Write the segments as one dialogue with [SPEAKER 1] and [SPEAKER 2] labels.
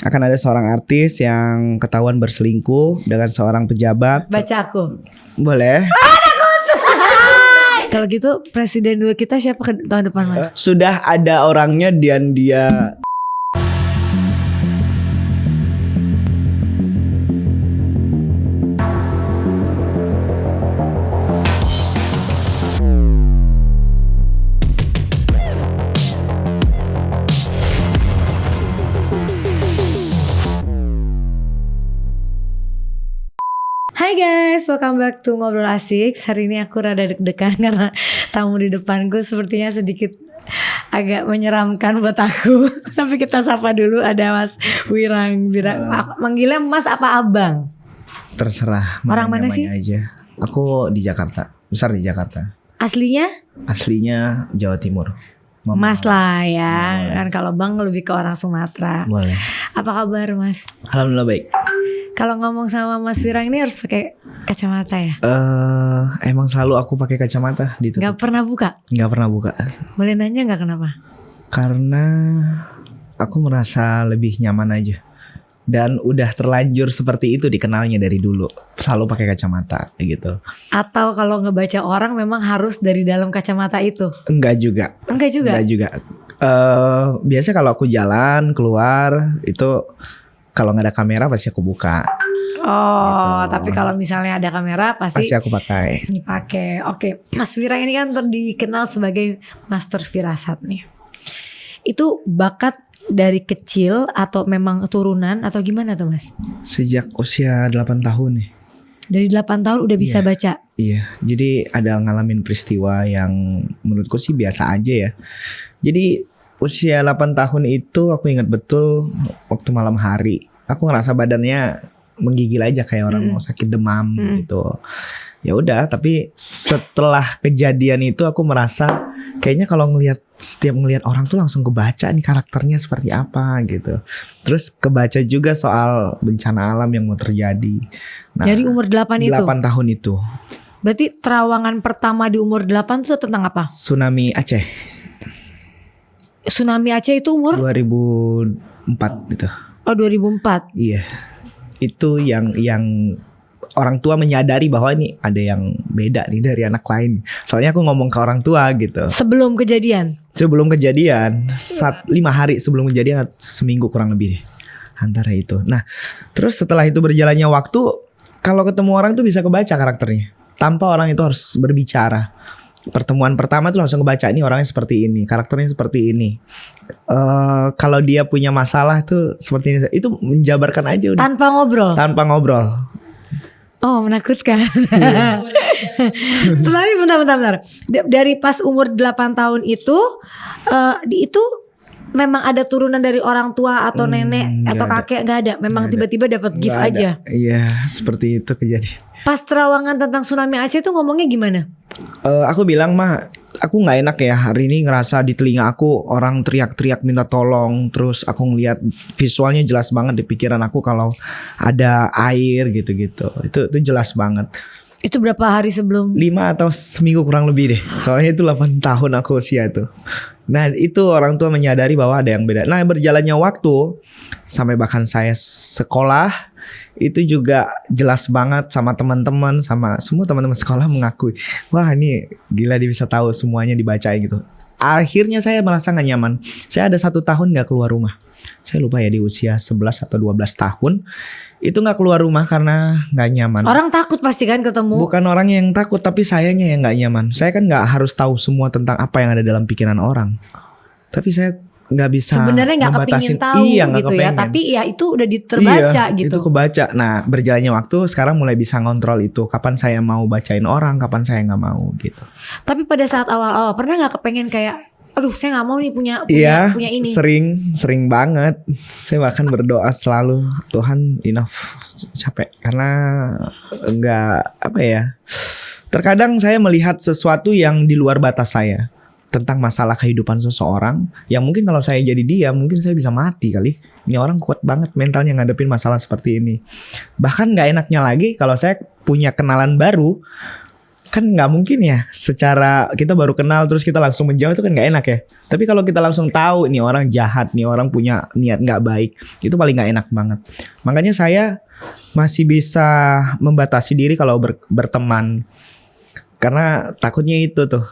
[SPEAKER 1] akan ada seorang artis yang ketahuan berselingkuh dengan seorang pejabat.
[SPEAKER 2] Baca aku.
[SPEAKER 1] Boleh.
[SPEAKER 2] Kalau gitu presiden 2 kita siapa tahun depan, Mas?
[SPEAKER 1] Sudah ada orangnya dan dia
[SPEAKER 2] Hai guys, welcome back to Ngobrol Asik. Hari ini aku rada deg-degan karena tamu di depanku sepertinya sedikit agak menyeramkan buat aku. Tapi kita sapa dulu, ada Mas Wirang. Manggilnya Mas apa Abang?
[SPEAKER 1] terserah.
[SPEAKER 2] Orang mana sih?
[SPEAKER 1] Aja. Aku di Jakarta, besar di Jakarta.
[SPEAKER 2] Aslinya?
[SPEAKER 1] Aslinya Jawa Timur.
[SPEAKER 2] Mas lah ya, kan kalau Bang lebih ke orang Sumatera.
[SPEAKER 1] Boleh.
[SPEAKER 2] Apa kabar Mas?
[SPEAKER 1] Alhamdulillah baik.
[SPEAKER 2] Kalau ngomong sama Mas Wirang ini harus pakai kacamata ya?
[SPEAKER 1] Emang selalu aku pakai kacamata ditutup.
[SPEAKER 2] Gak pernah buka?
[SPEAKER 1] Nggak pernah buka.
[SPEAKER 2] Boleh nanya gak kenapa?
[SPEAKER 1] Karena aku merasa lebih nyaman aja. Dan udah terlanjur seperti itu dikenalnya dari dulu. Selalu pakai kacamata gitu.
[SPEAKER 2] Atau kalau ngebaca orang memang harus dari dalam kacamata itu?
[SPEAKER 1] Enggak juga.
[SPEAKER 2] Enggak juga?
[SPEAKER 1] Enggak juga. Biasa kalau aku jalan keluar itu kalau nggak ada kamera pasti aku buka.
[SPEAKER 2] Oh,
[SPEAKER 1] gitu.
[SPEAKER 2] tapi kalau misalnya ada kamera pasti
[SPEAKER 1] Pasti aku pakai.
[SPEAKER 2] dipakai. Oke, Mas Wirang ini kan dikenal sebagai master firasat nih. Itu bakat dari kecil atau memang turunan atau gimana tuh Mas?
[SPEAKER 1] Sejak usia 8 tahun nih.
[SPEAKER 2] Dari 8 tahun udah bisa baca?
[SPEAKER 1] Iya, jadi ada ngalamin peristiwa yang menurutku sih biasa aja ya. Jadi usia 8 tahun itu aku ingat betul waktu malam hari. Aku ngerasa badannya menggigil aja kayak orang mau sakit demam gitu. Ya udah, tapi setelah kejadian itu aku merasa kayaknya kalau setiap ngelihat orang tuh langsung kebaca nih karakternya seperti apa gitu. Terus kebaca juga soal bencana alam yang mau terjadi. Nah,
[SPEAKER 2] Dari umur 8 itu?
[SPEAKER 1] 8 tahun itu.
[SPEAKER 2] Berarti terawangan pertama di umur 8 itu tentang apa?
[SPEAKER 1] Tsunami Aceh
[SPEAKER 2] Tsunami Aceh itu umur?
[SPEAKER 1] 2004 gitu.
[SPEAKER 2] Oh 2004.
[SPEAKER 1] Iya. Itu yang orang tua menyadari bahwa ini ada yang beda nih dari anak lain. Soalnya aku ngomong ke orang tua gitu.
[SPEAKER 2] Sebelum kejadian?
[SPEAKER 1] Sebelum kejadian, 5 hari sebelum kejadian, seminggu kurang lebih deh. Antara itu. Nah, terus setelah itu berjalannya waktu, kalau ketemu orang tuh bisa kebaca karakternya. Tanpa orang itu harus berbicara. Pertemuan pertama tuh langsung kebaca, ini orangnya seperti ini, karakternya seperti ini. Kalau dia punya masalah tuh seperti ini. Itu menjabarkan aja udah.
[SPEAKER 2] Tanpa ngobrol?
[SPEAKER 1] Tanpa ngobrol.
[SPEAKER 2] Oh menakutkan. Tapi bentar. Dari pas umur 8 tahun itu memang ada turunan dari orang tua atau nenek atau kakek? Gak ada. Memang tiba-tiba dapat gift aja.
[SPEAKER 1] Iya, seperti itu kejadian.
[SPEAKER 2] Pas terawangan tentang tsunami Aceh itu ngomongnya gimana?
[SPEAKER 1] Aku bilang aku nggak enak ya hari ini ngerasa di telinga aku orang teriak-teriak minta tolong. Terus aku ngelihat visualnya jelas banget di pikiran aku kalau ada air gitu-gitu. Itu jelas banget.
[SPEAKER 2] Itu berapa hari sebelum?
[SPEAKER 1] 5 atau seminggu kurang lebih deh. Soalnya itu 8 tahun aku usia itu. Nah itu orang tua menyadari bahwa ada yang beda. Nah berjalannya waktu sampai bahkan saya sekolah itu juga jelas banget sama teman-teman, sama semua teman-teman sekolah mengakui, wah ini gila dia bisa tahu semuanya dibacain gitu. Akhirnya saya merasa gak nyaman. Saya ada 1 tahun gak keluar rumah. Saya lupa ya di usia 11 atau 12 tahun itu gak keluar rumah karena gak nyaman.
[SPEAKER 2] Orang takut pasti kan ketemu?
[SPEAKER 1] Bukan orangnya yang takut, tapi sayanya yang gak nyaman. Saya kan gak harus tahu semua tentang apa yang ada dalam pikiran orang. Tapi saya nggak bisa
[SPEAKER 2] sebenarnya nggak kepingin tahu gitu ya, tapi ya itu udah terbaca gitu.
[SPEAKER 1] Itu kebaca. Nah berjalannya waktu sekarang mulai bisa ngontrol itu. Kapan saya mau bacain orang, kapan saya nggak mau gitu.
[SPEAKER 2] Tapi pada saat awal-awal pernah nggak kepengen kayak, aduh saya nggak mau nih punya ini.
[SPEAKER 1] Sering banget. Saya bahkan berdoa selalu, Tuhan enough, capek karena nggak apa ya. Terkadang saya melihat sesuatu yang di luar batas saya. Tentang masalah kehidupan seseorang yang mungkin kalau saya jadi dia mungkin saya bisa mati kali. Ini orang kuat banget mentalnya ngadepin masalah seperti ini. Bahkan gak enaknya lagi kalau saya punya kenalan baru, kan nggak mungkin ya secara kita baru kenal terus kita langsung menjauh, itu kan nggak enak ya. Tapi kalau kita langsung tahu nih orang jahat, nih orang punya niat nggak baik, itu paling nggak enak banget. Makanya saya masih bisa membatasi diri kalau berteman, karena takutnya itu tuh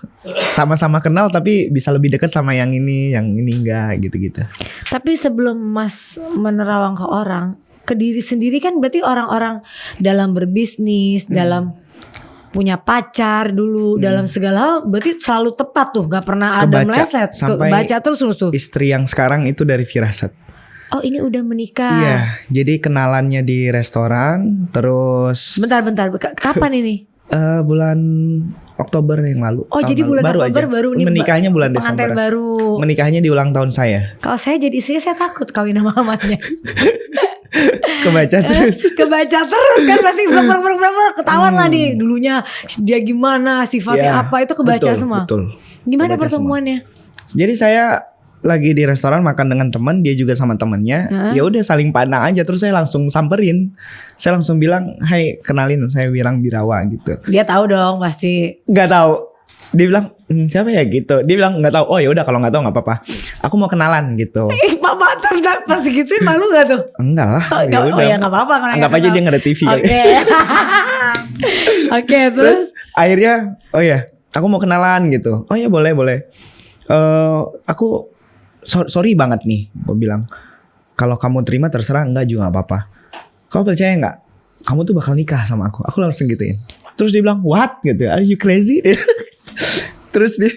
[SPEAKER 1] sama-sama kenal tapi bisa lebih dekat sama yang ini enggak gitu-gitu.
[SPEAKER 2] Tapi sebelum Mas menerawang ke orang, ke diri sendiri kan berarti orang-orang dalam berbisnis, dalam punya pacar dulu, dalam segala hal berarti selalu tepat tuh, gak pernah ada
[SPEAKER 1] Kebaca,
[SPEAKER 2] meleset.
[SPEAKER 1] sampai
[SPEAKER 2] Baca terus tuh.
[SPEAKER 1] Istri yang sekarang itu dari firasat.
[SPEAKER 2] Oh ini udah menikah.
[SPEAKER 1] Iya, jadi kenalannya di restoran, terus
[SPEAKER 2] Bentar, kapan ini?
[SPEAKER 1] bulan Oktober yang lalu.
[SPEAKER 2] Oh
[SPEAKER 1] tahun
[SPEAKER 2] jadi
[SPEAKER 1] lalu.
[SPEAKER 2] bulan Oktober
[SPEAKER 1] aja.
[SPEAKER 2] baru nih.
[SPEAKER 1] Menikahnya bulan
[SPEAKER 2] pengantin
[SPEAKER 1] Desember.
[SPEAKER 2] baru.
[SPEAKER 1] Menikahnya di ulang tahun saya.
[SPEAKER 2] Kalau saya jadi istrinya saya takut kawin sama amatnya.
[SPEAKER 1] Kebaca terus.
[SPEAKER 2] Kebaca terus kan berarti ketahuan lah nih dulunya dia gimana, sifatnya
[SPEAKER 1] Ya,
[SPEAKER 2] apa, itu kebaca
[SPEAKER 1] betul,
[SPEAKER 2] semua.
[SPEAKER 1] Betul.
[SPEAKER 2] Gimana
[SPEAKER 1] Kebaca
[SPEAKER 2] pertemuannya?
[SPEAKER 1] Jadi saya lagi di restoran makan dengan teman, dia juga sama temennya. Ya udah saling pandang aja, terus saya langsung samperin. Saya langsung bilang, "Hai, kenalin, saya Wirang Birawa," gitu.
[SPEAKER 2] Dia tahu dong pasti.
[SPEAKER 1] Nggak tahu. Dia bilang, siapa ya gitu. Dia bilang nggak tahu. Oh ya udah kalau nggak tahu nggak apa-apa. Aku mau kenalan gitu.
[SPEAKER 2] Mama pas digituin malu gak tuh?
[SPEAKER 1] Enggak lah.
[SPEAKER 2] Oh ya nggak apa-apa kalau
[SPEAKER 1] Anggap
[SPEAKER 2] nggak
[SPEAKER 1] aja
[SPEAKER 2] kenal.
[SPEAKER 1] dia nggak ada TV kali.
[SPEAKER 2] Oke. Oke, terus
[SPEAKER 1] Akhirnya, oh ya, aku mau kenalan gitu. Oh ya boleh. Aku sorry banget nih, gue bilang. Kalau kamu terima terserah, enggak juga nggak apa-apa. Kamu percaya nggak? Kamu tuh bakal nikah sama aku. Aku langsung gituin. Terus dia bilang, what gitu? Are you crazy? Terus dia,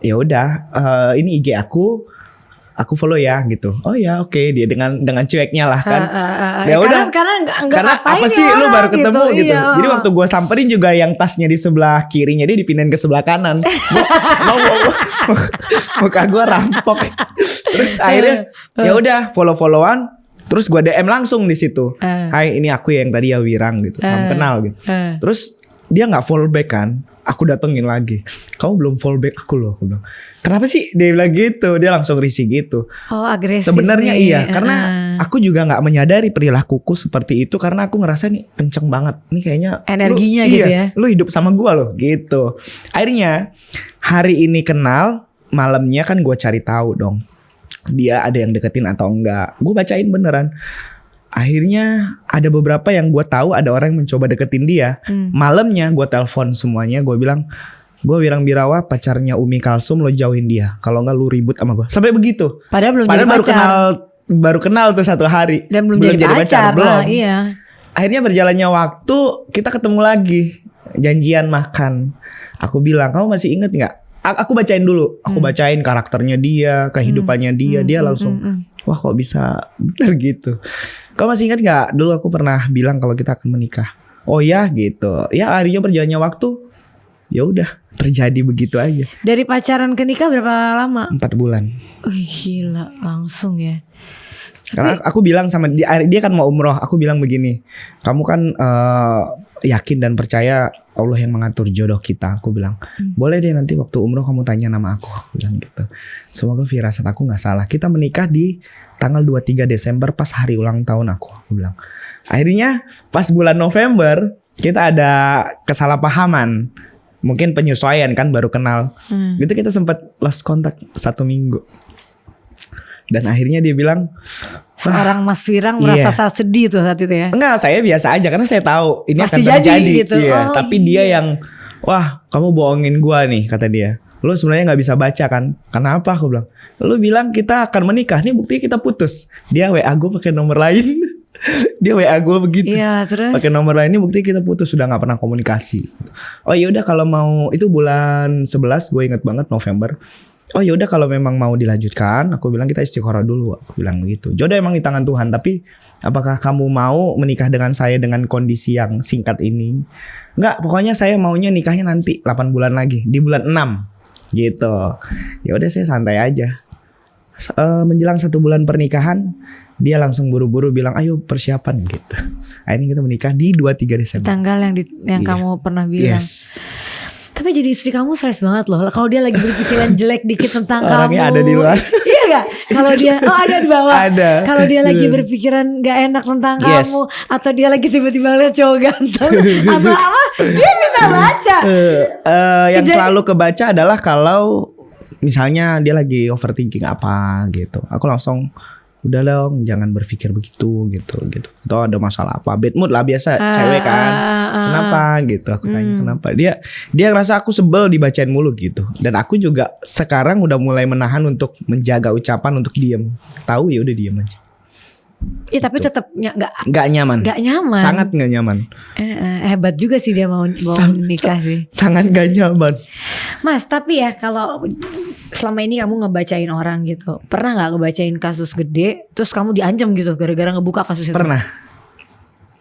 [SPEAKER 1] ya udah, ini IG aku follow ya gitu. Oh ya oke. Dia dengan cueknya lah kan. Ya udah. Karena apa sih lu baru ketemu gitu.
[SPEAKER 2] Iya.
[SPEAKER 1] Jadi waktu gue samperin juga yang tasnya di sebelah kirinya dia dipindahin ke sebelah kanan. Muka gue rampok. Terus akhirnya ya udah follow-followan. Terus gue DM langsung di situ. Hai, ini aku yang tadi ya Wirang gitu. Salam kenal gitu. Terus dia nggak follow back kan. Aku datengin lagi. Kamu belum follow back aku loh. Aku bilang, kenapa sih? Dia bilang gitu. Dia langsung risih gitu.
[SPEAKER 2] Oh agresif.
[SPEAKER 1] Sebenarnya
[SPEAKER 2] nih.
[SPEAKER 1] iya. Karena aku juga gak menyadari perilakuku seperti itu. Karena aku ngerasa nih kenceng banget. Ini kayaknya
[SPEAKER 2] energinya
[SPEAKER 1] lu,
[SPEAKER 2] gitu
[SPEAKER 1] iya,
[SPEAKER 2] ya.
[SPEAKER 1] Lu hidup sama gua loh gitu. Akhirnya hari ini kenal. Malamnya kan gue cari tahu dong. Dia ada yang deketin atau enggak. Gue bacain beneran. Akhirnya ada beberapa yang gue tahu ada orang yang mencoba deketin dia. Malamnya gue telepon semuanya. Gue bilang, gue Wirang Birawa pacarnya Umi Kalsum, lo jauhin dia. Kalau enggak lu ribut sama gue. Sampai begitu.
[SPEAKER 2] Padahal jadi
[SPEAKER 1] baru
[SPEAKER 2] pacar.
[SPEAKER 1] baru kenal tuh 1 hari.
[SPEAKER 2] Dan belum jadi pacar.
[SPEAKER 1] Belum.
[SPEAKER 2] Nah, iya.
[SPEAKER 1] Akhirnya berjalannya waktu kita ketemu lagi. Janjian makan. Aku bilang, kamu masih inget gak? Aku bacain dulu. Aku bacain karakternya dia, kehidupannya dia. Dia langsung, wah kok bisa bener gitu. Kamu masih ingat gak? Dulu aku pernah bilang kalau kita akan menikah. Oh ya gitu. Ya akhirnya berjalannya waktu. Ya udah terjadi begitu aja.
[SPEAKER 2] Dari pacaran ke nikah berapa lama?
[SPEAKER 1] 4 bulan.
[SPEAKER 2] Gila langsung ya.
[SPEAKER 1] Karena aku bilang sama dia kan mau umroh. Aku bilang begini, kamu kan yakin dan percaya Allah yang mengatur jodoh kita. Aku bilang, boleh deh nanti waktu umroh kamu tanya nama aku. Aku bilang gitu. Semoga firasat aku gak salah. Kita menikah di tanggal 23 Desember pas hari ulang tahun aku bilang. Akhirnya pas bulan November kita ada kesalahpahaman. Mungkin penyesuaian kan, baru kenal. Gitu kita sempat lost contact 1 minggu. Dan akhirnya dia bilang,
[SPEAKER 2] seorang Mas Wirang merasa sangat sedih tuh saat itu ya.
[SPEAKER 1] Enggak, saya biasa aja karena saya tahu ini
[SPEAKER 2] pasti
[SPEAKER 1] akan terjadi
[SPEAKER 2] gitu.
[SPEAKER 1] Iya, tapi dia yang, wah kamu bohongin gua nih, kata dia. Lu sebenarnya nggak bisa baca kan? Kenapa? Aku bilang, lu bilang kita akan menikah, nih buktinya kita putus. Dia WA gue pakai nomor lain. Dia WA gue begitu.
[SPEAKER 2] Iya, terus
[SPEAKER 1] pakai nomor lain, ini buktinya kita putus, sudah nggak pernah komunikasi. Oh ya udah kalau mau, itu bulan 11, gue inget banget November. Oh ya udah kalau memang mau dilanjutkan, aku bilang kita istikharah dulu. Aku bilang begitu. Jodoh emang di tangan Tuhan, tapi apakah kamu mau menikah dengan saya dengan kondisi yang singkat ini? Enggak, pokoknya saya maunya nikahnya nanti 8 bulan lagi, di bulan 6 gitu. Ya udah saya santai aja. Menjelang 1 bulan pernikahan, dia langsung buru-buru bilang ayo persiapan gitu. Akhirnya kita menikah di 23 Desember.
[SPEAKER 2] tanggal yang kamu pernah bilang.
[SPEAKER 1] Yes.
[SPEAKER 2] Tapi jadi istri kamu stres banget loh. Kalau dia lagi berpikiran jelek dikit tentang
[SPEAKER 1] Orangnya
[SPEAKER 2] kamu.
[SPEAKER 1] ada di luar.
[SPEAKER 2] Iya gak? Kalau dia ada di bawah.
[SPEAKER 1] Ada.
[SPEAKER 2] Kalau dia lagi berpikiran gak enak tentang
[SPEAKER 1] Yes.
[SPEAKER 2] kamu, atau dia lagi tiba-tiba lihat cowok ganteng atau apa, dia bisa baca.
[SPEAKER 1] Yang
[SPEAKER 2] Jadi-
[SPEAKER 1] selalu kebaca adalah kalau misalnya dia lagi overthinking apa gitu, aku langsung udah dong jangan berpikir begitu gitu. Atau ada masalah apa, bad mood lah biasa cewek kan. Kenapa gitu, aku tanya kenapa. Dia ngerasa aku sebel dibacain mulu gitu. Dan aku juga sekarang udah mulai menahan untuk menjaga ucapan untuk diem. Tahu ya udah diem aja.
[SPEAKER 2] Iya tapi tetap
[SPEAKER 1] Nggak nyaman.
[SPEAKER 2] nggak nyaman.
[SPEAKER 1] Sangat nggak nyaman.
[SPEAKER 2] Hebat juga sih dia mau nikah sih.
[SPEAKER 1] Sangat nggak nyaman.
[SPEAKER 2] Mas, tapi ya kalau selama ini kamu ngebacain orang gitu, pernah nggak ngebacain kasus gede, terus kamu diancam gitu gara-gara ngebuka kasus itu?
[SPEAKER 1] Pernah.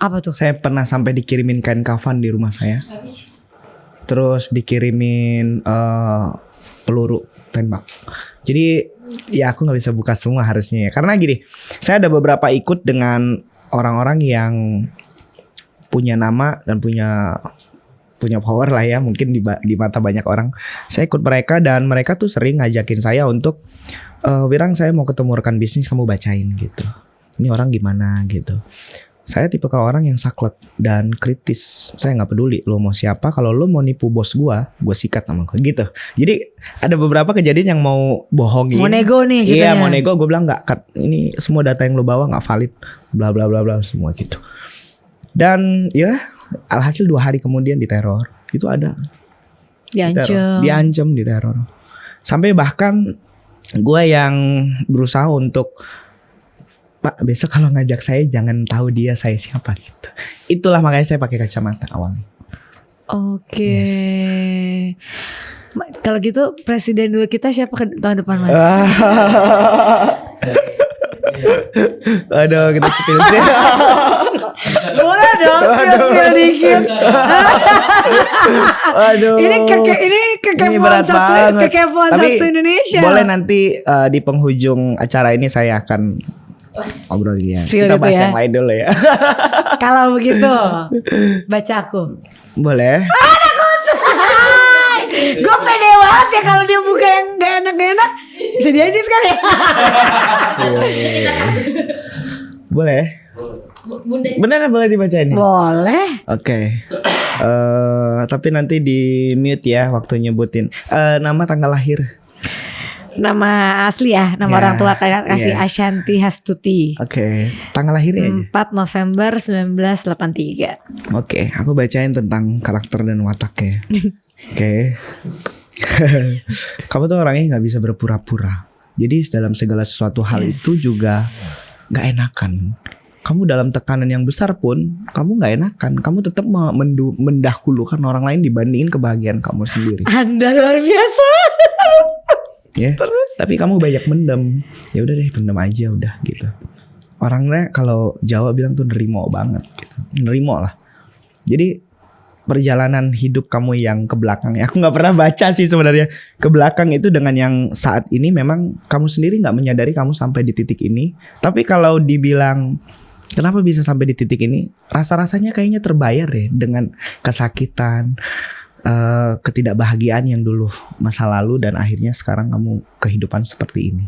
[SPEAKER 2] Apa tuh?
[SPEAKER 1] Saya pernah sampai dikirimin kain kafan di rumah saya. Terus dikirimin peluru tembak. Jadi ya aku nggak bisa buka semua harusnya ya. Karena gini, saya ada beberapa ikut dengan orang-orang yang punya nama dan punya power lah ya, mungkin di mata banyak orang. Saya ikut mereka dan mereka tuh sering ngajakin saya untuk Wirang, saya mau ketemu rekan bisnis, kamu bacain gitu. Ini orang gimana gitu. Saya tipe kalau orang yang saklek dan kritis. Saya nggak peduli lo mau siapa. Kalau lo mau nipu bos gue sikat sama gue gitu. Jadi ada beberapa kejadian yang mau bohongin.
[SPEAKER 2] Mau nego nih gitu
[SPEAKER 1] Iya
[SPEAKER 2] ya.
[SPEAKER 1] mau nego. Gue bilang nggak. Ini semua data yang lo bawa nggak valid. Bla bla bla bla semua gitu. Dan ya alhasil 2 hari kemudian diteror. Itu ada. Diancam, diteror. Sampai bahkan gue yang berusaha untuk, Pak, besok kalau ngajak saya jangan tahu dia saya siapa gitu. Itulah makanya saya pakai kacamata awalnya.
[SPEAKER 2] Oke. Kalau gitu presiden dua kita siapa tahun depan, Mas?
[SPEAKER 1] Aduh, kita spill sih.
[SPEAKER 2] Boleh dong, spill dikit.
[SPEAKER 1] Aduh.
[SPEAKER 2] Ini kekepoan
[SPEAKER 1] berat banget. Tapi
[SPEAKER 2] satu Indonesia.
[SPEAKER 1] boleh nanti di penghujung acara ini saya akan ngobrol dia.
[SPEAKER 2] Spill
[SPEAKER 1] Kita
[SPEAKER 2] gitu
[SPEAKER 1] bahas
[SPEAKER 2] ya.
[SPEAKER 1] yang lain dulu ya.
[SPEAKER 2] Kalau begitu, baca aku.
[SPEAKER 1] Boleh.
[SPEAKER 2] Gue pede banget ya kalau dia buka yang gak enak-enak. Bisa diedit kan ya?
[SPEAKER 1] Boleh. Beneran boleh dibacain?
[SPEAKER 2] Boleh.
[SPEAKER 1] Oke. Tapi nanti di mute ya waktu nyebutin nama, tanggal lahir.
[SPEAKER 2] Nama asli ya, nama
[SPEAKER 1] Ya,
[SPEAKER 2] orang tua kasih
[SPEAKER 1] iya.
[SPEAKER 2] Ashanti Hastuti.
[SPEAKER 1] Oke, tanggal lahirnya aja.
[SPEAKER 2] 4 November 1983.
[SPEAKER 1] Oke, aku bacain tentang karakter dan wataknya. Oke. Kamu tuh orangnya nggak bisa berpura-pura. Jadi dalam segala sesuatu hal itu juga nggak enakan. Kamu dalam tekanan yang besar pun kamu nggak enakan. Kamu tetap mendahulukan orang lain dibandingin kebahagiaan kamu sendiri.
[SPEAKER 2] Anda luar biasa.
[SPEAKER 1] Ya. Tapi kamu banyak mendem. Ya udah deh, pendem aja udah gitu. Orangnya kalau Jawa bilang tuh nerimo banget gitu. Nerimo lah. Jadi perjalanan hidup kamu yang ke belakang ya, aku nggak pernah baca sih sebenarnya ke belakang itu dengan yang saat ini, memang kamu sendiri nggak menyadari kamu sampai di titik ini. Tapi kalau dibilang kenapa bisa sampai di titik ini, rasa-rasanya kayaknya terbayar ya dengan kesakitan, ketidakbahagiaan yang dulu masa lalu, dan akhirnya sekarang kamu kehidupan seperti ini.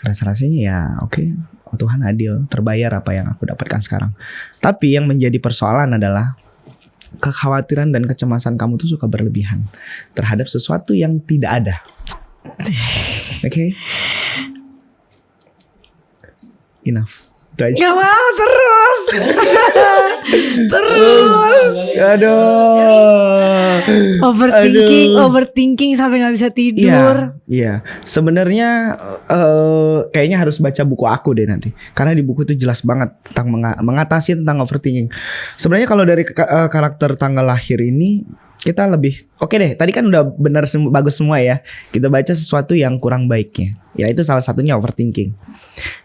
[SPEAKER 1] Rasa-rasanya ya oke, oh Tuhan adil, terbayar apa yang aku dapatkan sekarang. Tapi yang menjadi persoalan adalah kekhawatiran dan kecemasan kamu tuh suka berlebihan terhadap sesuatu yang tidak ada. Oke? Enough. Itu aja.
[SPEAKER 2] Gak mau terus. Terus.
[SPEAKER 1] Aduh.
[SPEAKER 2] Overthinking sampai nggak bisa tidur.
[SPEAKER 1] Iya. Sebenarnya kayaknya harus baca buku aku deh nanti. Karena di buku itu jelas banget tentang mengatasi tentang overthinking. Sebenarnya kalau dari karakter tanggal lahir ini kita lebih oke deh. Tadi kan udah benar bagus semua ya. Kita baca sesuatu yang kurang baiknya. Ya itu salah satunya overthinking.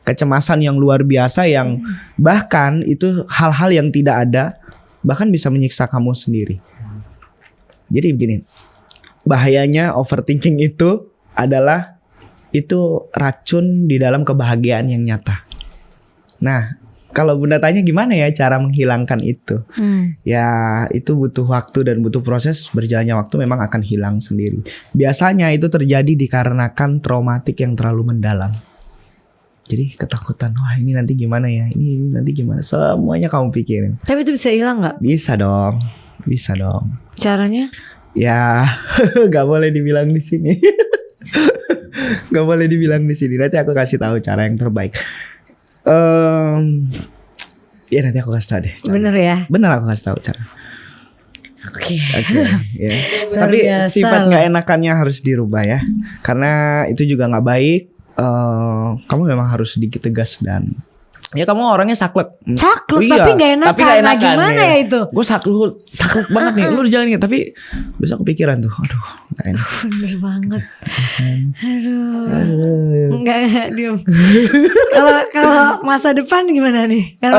[SPEAKER 1] Kecemasan yang luar biasa yang bahkan itu hal-hal yang tidak ada bahkan bisa menyiksa kamu sendiri. Jadi begini, bahayanya overthinking itu adalah itu racun di dalam kebahagiaan yang nyata. Nah, kalau Bunda tanya gimana ya cara menghilangkan itu, ya itu butuh waktu dan butuh proses. Berjalannya waktu memang akan hilang sendiri. Biasanya itu terjadi dikarenakan traumatik yang terlalu mendalam. Jadi ketakutan, wah ini nanti gimana ya, ini nanti gimana, semuanya kamu pikirin.
[SPEAKER 2] Tapi itu bisa hilang nggak?
[SPEAKER 1] Bisa dong, bisa dong.
[SPEAKER 2] Caranya?
[SPEAKER 1] Ya, nggak boleh dibilang di sini. Nggak boleh dibilang di sini. Nanti aku kasih tahu cara yang terbaik. Ya nanti aku kasih tahu deh.
[SPEAKER 2] Bener ya?
[SPEAKER 1] Bener aku kasih tahu cara.
[SPEAKER 2] Oke.
[SPEAKER 1] Ya.
[SPEAKER 2] Luar
[SPEAKER 1] Tapi
[SPEAKER 2] biasa
[SPEAKER 1] sifat
[SPEAKER 2] loh.
[SPEAKER 1] nggak enakannya harus dirubah ya, karena itu juga nggak baik. Kamu memang harus sedikit tegas dan ya kamu orangnya saklek.
[SPEAKER 2] Saklek
[SPEAKER 1] Iya,
[SPEAKER 2] tapi gak enakan.
[SPEAKER 1] tapi nggak
[SPEAKER 2] Nah, gimana ya itu?
[SPEAKER 1] Gue saklek banget nih. Lu jangan gitu. Tapi bisa kepikiran tuh. Aduh, gak enak.
[SPEAKER 2] Bener banget. Aduh. Enggak diem. Kalau masa depan gimana nih? Kan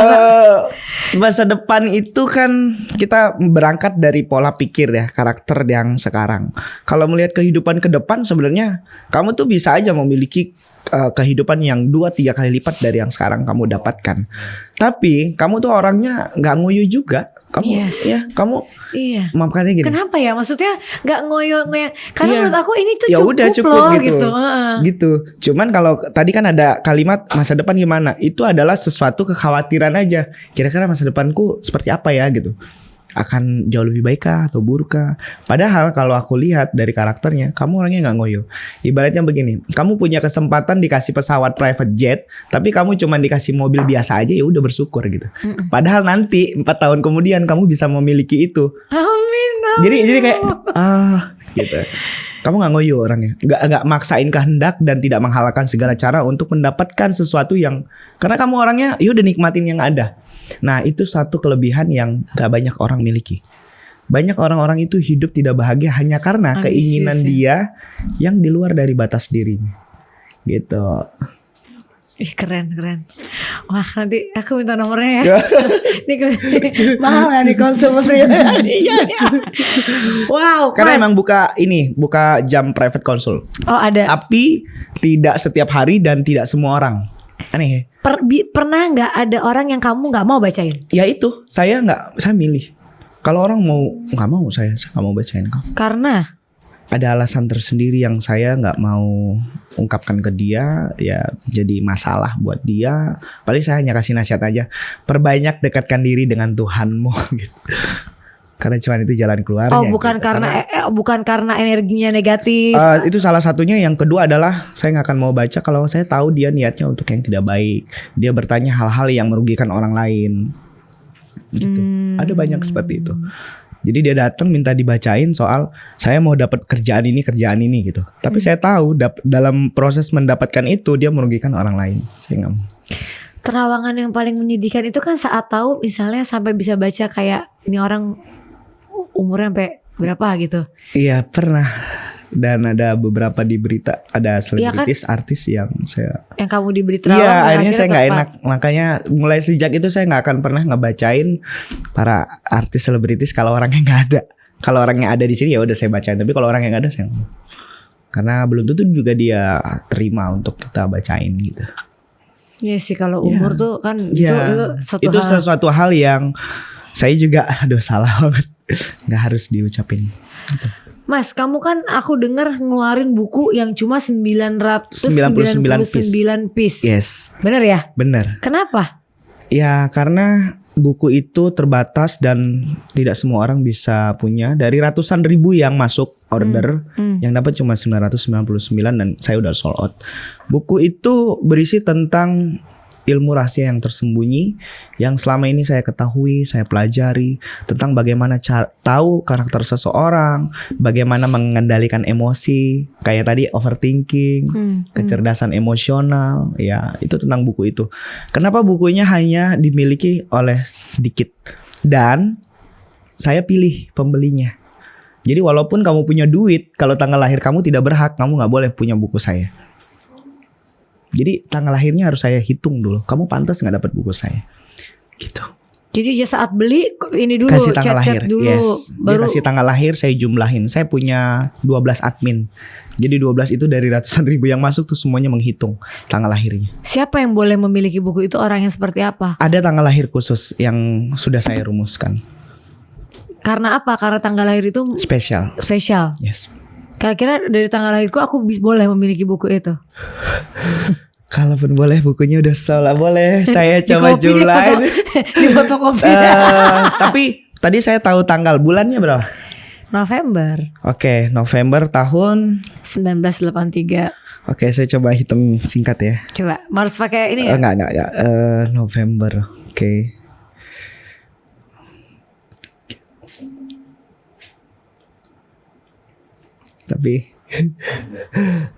[SPEAKER 1] Masa depan itu kan kita berangkat dari pola pikir ya, karakter yang sekarang. Kalau melihat kehidupan ke depan, sebenarnya kamu tuh bisa aja memiliki kehidupan yang 2-3 kali lipat dari yang sekarang kamu dapatkan. Tapi kamu tuh orangnya nggak nguyu juga. Kamu
[SPEAKER 2] Yes.
[SPEAKER 1] ya, kamu
[SPEAKER 2] iya.
[SPEAKER 1] makanya gini.
[SPEAKER 2] Kenapa ya? Maksudnya nggak ngoyo-ngoyo. Karena
[SPEAKER 1] Iya.
[SPEAKER 2] menurut aku ini tuh
[SPEAKER 1] Ya
[SPEAKER 2] cukup,
[SPEAKER 1] udah, cukup
[SPEAKER 2] loh
[SPEAKER 1] gitu.
[SPEAKER 2] gitu.
[SPEAKER 1] Gitu. Cuman kalau tadi kan ada kalimat masa depan gimana? Itu adalah sesuatu kekhawatiran aja. Kira-kira masa depanku seperti apa ya gitu. Akan jauh lebih baik kah atau buruk kah? Padahal kalau aku lihat dari karakternya, kamu orangnya nggak ngoyo. Ibaratnya begini, kamu punya kesempatan dikasih pesawat private jet, tapi kamu cuma dikasih mobil biasa aja, ya udah bersyukur gitu. Padahal nanti 4 tahun kemudian kamu bisa memiliki itu.
[SPEAKER 2] Amin.
[SPEAKER 1] Jadi kayak gitu. Kamu nggak ngoyo orangnya, nggak maksain kehendak dan tidak menghalalkan segala cara untuk mendapatkan sesuatu yang, karena kamu orangnya ya udah nikmatin yang ada. Nah itu satu kelebihan yang nggak banyak orang miliki. Banyak orang-orang itu hidup tidak bahagia hanya karena
[SPEAKER 2] Ambisius
[SPEAKER 1] keinginan
[SPEAKER 2] ya.
[SPEAKER 1] dia yang di luar dari batas dirinya. Gitu.
[SPEAKER 2] Ih, keren. Wah, nanti aku minta nomornya ya. Ini mahal gak nih konsumernya? Iya. Wow.
[SPEAKER 1] Karena
[SPEAKER 2] Mas.
[SPEAKER 1] emang buka jam private consul.
[SPEAKER 2] Oh ada.
[SPEAKER 1] Tapi tidak setiap hari dan tidak semua orang. Aneh ya?
[SPEAKER 2] Pernah nggak ada orang yang kamu nggak mau bacain?
[SPEAKER 1] Ya itu, saya milih. Kalau orang mau nggak mau, saya nggak mau bacain kamu.
[SPEAKER 2] Karena
[SPEAKER 1] Ada alasan tersendiri yang saya nggak mau ungkapkan ke dia, ya jadi masalah buat dia. Paling saya hanya kasih nasihat aja, perbanyak dekatkan diri dengan Tuhanmu gitu. Karena cuma itu jalan keluarnya.
[SPEAKER 2] bukan
[SPEAKER 1] gitu.
[SPEAKER 2] bukan karena energinya negatif.
[SPEAKER 1] Itu salah satunya. Yang kedua adalah saya nggak akan mau baca kalau saya tahu dia niatnya untuk yang tidak baik. Dia bertanya hal-hal yang merugikan orang lain. Gitu. Ada banyak seperti itu. Jadi dia datang minta dibacain soal saya mau dapat kerjaan ini gitu. Tapi saya tahu dalam proses mendapatkan itu dia merugikan orang lain. Saya nggak mau.
[SPEAKER 2] Terawangan yang paling menyedihkan itu kan saat tahu misalnya sampai bisa baca kayak ini orang umurnya sampai berapa gitu.
[SPEAKER 1] Iya pernah. Dan ada beberapa di berita, ada selebritis, artis yang
[SPEAKER 2] yang kamu diberi trauma.
[SPEAKER 1] Iya, akhirnya saya nggak enak. Makanya mulai sejak itu saya nggak akan pernah ngebacain para artis selebritis kalau orangnya nggak ada. Kalau orangnya ada di sini ya udah saya bacain. Tapi kalau orangnya nggak ada saya nggak. Karena belum tentu juga dia terima untuk kita bacain gitu.
[SPEAKER 2] Iya sih, kalau umur tuh kan
[SPEAKER 1] Ya,
[SPEAKER 2] itu
[SPEAKER 1] sesuatu hal yang saya juga salah banget. Nggak harus diucapin. Gitu.
[SPEAKER 2] Mas, kamu kan aku dengar ngeluarin buku yang cuma
[SPEAKER 1] 99
[SPEAKER 2] piece.
[SPEAKER 1] Yes.
[SPEAKER 2] Bener ya?
[SPEAKER 1] Bener.
[SPEAKER 2] Kenapa?
[SPEAKER 1] Ya karena buku itu terbatas dan tidak semua orang bisa punya. Dari ratusan ribu yang masuk order, yang dapat cuma 999 dan saya udah sold out. Buku itu berisi tentang ilmu rahasia yang tersembunyi yang selama ini saya ketahui, saya pelajari tentang bagaimana tahu karakter seseorang, bagaimana mengendalikan emosi, kayak tadi overthinking, kecerdasan emosional, ya itu tentang buku itu. Kenapa bukunya hanya dimiliki oleh sedikit dan saya pilih pembelinya. Jadi walaupun kamu punya duit, kalau tanggal lahir kamu tidak berhak, kamu nggak boleh punya buku saya. Jadi tanggal lahirnya harus saya hitung dulu. Kamu pantas nggak dapat buku saya, gitu.
[SPEAKER 2] Jadi ya saat beli ini dulu,
[SPEAKER 1] kasih tanggal lahir,
[SPEAKER 2] chat dulu,
[SPEAKER 1] yes.
[SPEAKER 2] baru
[SPEAKER 1] Dia kasih tanggal lahir, saya jumlahin. Saya punya 12 admin. Jadi 12 itu dari ratusan ribu yang masuk tuh semuanya menghitung tanggal lahirnya.
[SPEAKER 2] Siapa yang boleh memiliki buku itu, orang yang seperti apa?
[SPEAKER 1] Ada tanggal lahir khusus yang sudah saya rumuskan.
[SPEAKER 2] Karena apa? Karena tanggal lahir itu
[SPEAKER 1] Spesial.
[SPEAKER 2] spesial.
[SPEAKER 1] Yes.
[SPEAKER 2] Kira-kira dari tanggal lahirku aku boleh memiliki buku itu.
[SPEAKER 1] Kalaupun boleh bukunya udah salah boleh. Saya coba
[SPEAKER 2] Di kopi,
[SPEAKER 1] jualan.
[SPEAKER 2] di fotokopi.
[SPEAKER 1] Tapi tadi saya tahu tanggal bulannya berapa?
[SPEAKER 2] November
[SPEAKER 1] Oke, November tahun.
[SPEAKER 2] 1983.
[SPEAKER 1] Oke, saya coba hitung singkat ya.
[SPEAKER 2] Coba harus pakai ini ya?
[SPEAKER 1] Enggak. November. Oke. Tapi